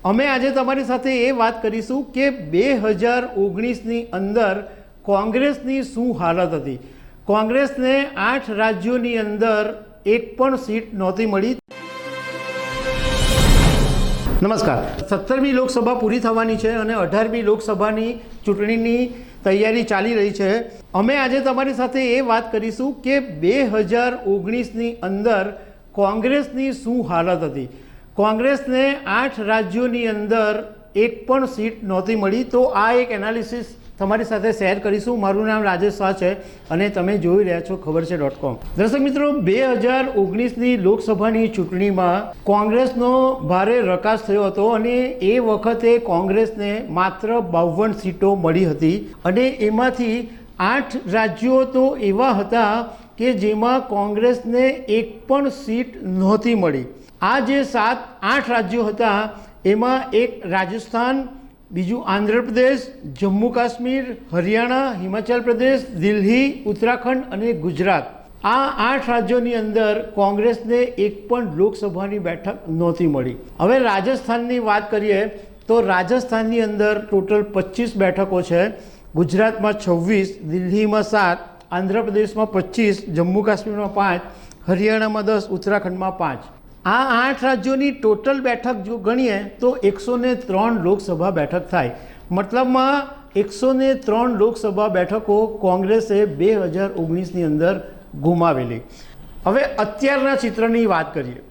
અમે આજે તમારી સાથે એ વાત કરીશું કે 2019ની અંદર કોંગ્રેસની શું હાલત હતી। કોંગ્રેસને 8 રાજ્યોની અંદર એક પણ સીટ નહોતી મળી। નમસ્કાર। 17મી લોકસભા પૂરી થવાની છે અને 18મી લોકસભાની ચૂંટણીની તૈયારી ચાલી રહી છે। અમે આજે તમારી સાથે એ વાત કરીશું કે 2019ની અંદર કોંગ્રેસની શું હાલત હતી। કોંગ્રેસને 8 રાજ્યોની અંદર એક પણ સીટ નહોતી મળી। તો આ એક એનાલિસિસ તમારી સાથે શેર કરીશું। મારું નામ રાજેશ શાહ છે અને તમે જોઈ રહ્યા છો ખબર છે.com। દર્શક મિત્રો, 2019ની લોકસભાની ચૂંટણીમાં કોંગ્રેસનો ભારે રકાસ થયો હતો અને એ વખતે કોંગ્રેસને માત્ર 52 સીટો મળી હતી અને એમાંથી 8 રાજ્યો તો એવા હતા કે જેમાં કોંગ્રેસને એક પણ સીટ નહોતી મળી। આ જે 7-8 રાજ્યો હતા એમાં એક રાજસ્થાન, બીજું આંધ્રપ્રદેશ, જમ્મુ કાશ્મીર, હરિયાણા, હિમાચલ પ્રદેશ, દિલ્હી, ઉત્તરાખંડ અને ગુજરાત। આ 8 રાજ્યોની અંદર કોંગ્રેસને એક પણ લોકસભાની બેઠક નહોતી મળી। હવે રાજસ્થાનની વાત કરીએ તો રાજસ્થાનની અંદર ટોટલ 25 બેઠકો છે। ગુજરાતમાં 26, દિલ્હીમાં 7, આંધ્રપ્રદેશમાં 25, જમ્મુ કાશ્મીરમાં 5, હરિયાણામાં 10, ઉત્તરાખંડમાં 5। આ 8 રાજ્યોની ટોટલ બેઠક જો ગણીએ તો 103 લોકસભા બેઠક થાય। મતલબમાં 103 લોકસભા બેઠકો કોંગ્રેસે 2019ની અંદર ગુમાવેલી। હવે અત્યારના ચિત્રની વાત કરીએ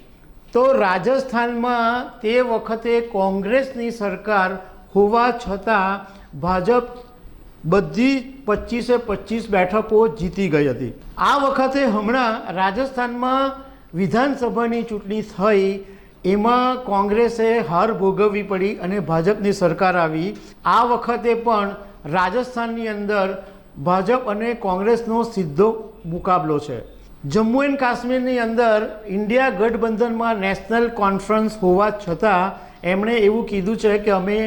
તો રાજસ્થાનમાં તે વખતે કોંગ્રેસની સરકાર હોવા છતાં ભાજપ બધી 25 બેઠકો જીતી ગઈ હતી। આ વખતે હમણાં રાજસ્થાનમાં વિધાનસભાની ચૂંટણી થઈ, એમાં કોંગ્રેસે હાર ભોગવવી પડી અને ભાજપની સરકાર આવી। આ વખતે પણ રાજસ્થાનની અંદર ભાજપ અને કોંગ્રેસનો સીધો મુકાબલો છે। જમ્મુ એન્ડ કાશ્મીરની અંદર ઇન્ડિયા ગઠબંધનમાં નેશનલ કોન્ફરન્સ હોવા છતાં એમણે એવું કીધું છે કે અમે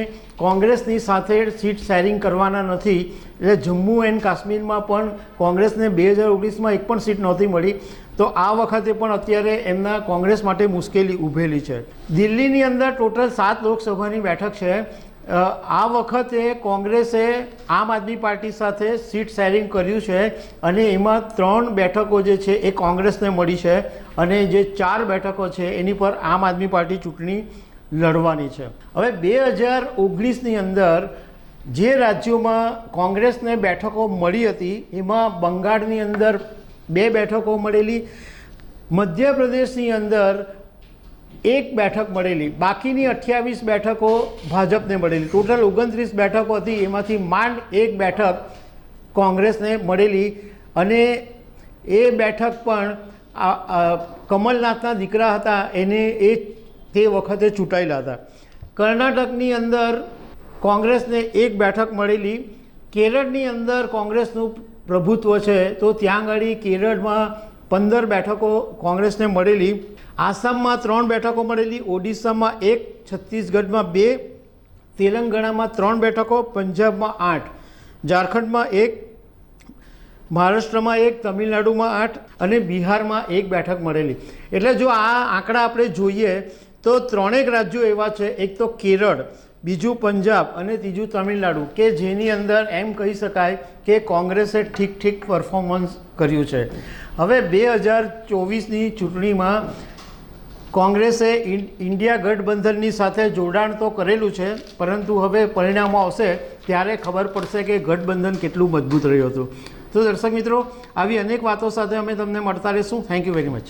કોંગ્રેસની સાથે સીટ શેરિંગ કરવાના નથી। એટલે જમ્મુ એન્ડ કાશ્મીરમાં પણ કોંગ્રેસને 2019માં એક પણ સીટ નહોતી મળી। તો આ વખતે પણ અત્યારે એમના કોંગ્રેસ માટે મુશ્કેલી ઊભેલી છે। દિલ્હીની અંદર ટોટલ 7 લોકસભાની બેઠક છે। આ વખતે કોંગ્રેસે આમ આદમી પાર્ટી સાથે સીટ શેરિંગ કર્યું છે અને એમાં 3 બેઠકો જે છે એ કોંગ્રેસને મળી છે અને જે 4 બેઠકો છે એની પર આમ આદમી પાર્ટી ચૂંટણી લડવાની છે। હવે 2019ની અંદર જે રાજ્યોમાં કોંગ્રેસને બેઠકો મળી હતી એમાં બંગાળની અંદર 2 બેઠકો મળેલી, મધ્યપ્રદેશની અંદર 1 બેઠક મળેલી, બાકીની 28 બેઠકો ભાજપને મળેલી। ટોટલ 29 બેઠકો હતી, એમાંથી માંડ 1 બેઠક કોંગ્રેસને મળેલી અને એ બેઠક પણ કમલનાથના દીકરા હતા એને તે વખતે ચૂંટાયેલા હતા। કર્ણાટકની અંદર કોંગ્રેસને 1 બેઠક મળેલી। કેરળની અંદર કોંગ્રેસનું પ્રભુત્વ છે તો ત્યાં આગળ કેરળમાં 15 બેઠકો કોંગ્રેસને મળેલી। આસામમાં 3 બેઠકો મળેલી, ઓડિશામાં 1, છત્તીસગઢમાં 2, તેલંગાણામાં 3 બેઠકો, પંજાબમાં 8, ઝારખંડમાં 1, મહારાષ્ટ્રમાં 1, તમિલનાડુમાં 8 અને બિહારમાં 1 બેઠક મળેલી। એટલે જો આ આંકડા આપણે જોઈએ તો 3 રાજ્યો એવા છે, એક તો કેરળ, બીજું પંજાબ અને ત્રીજું તમિલનાડુ, કે જેની અંદર એમ કહી શકાય કે કોંગ્રેસે ઠીક પરફોર્મન્સ કર્યું છે। હવે 2024ની ચૂંટણીમાં કોંગ્રેસે ઇન્ડિયા ગઠબંધનની સાથે જોડાણ તો કરેલું છે, પરંતુ હવે પરિણામો આવશે ત્યારે ખબર પડશે કે ગઠબંધન કેટલું મજબૂત રહ્યું હતું। તો દર્શક મિત્રો, આવી અનેક વાતો સાથે અમે તમને મળતા રહીશું। Thank you very much.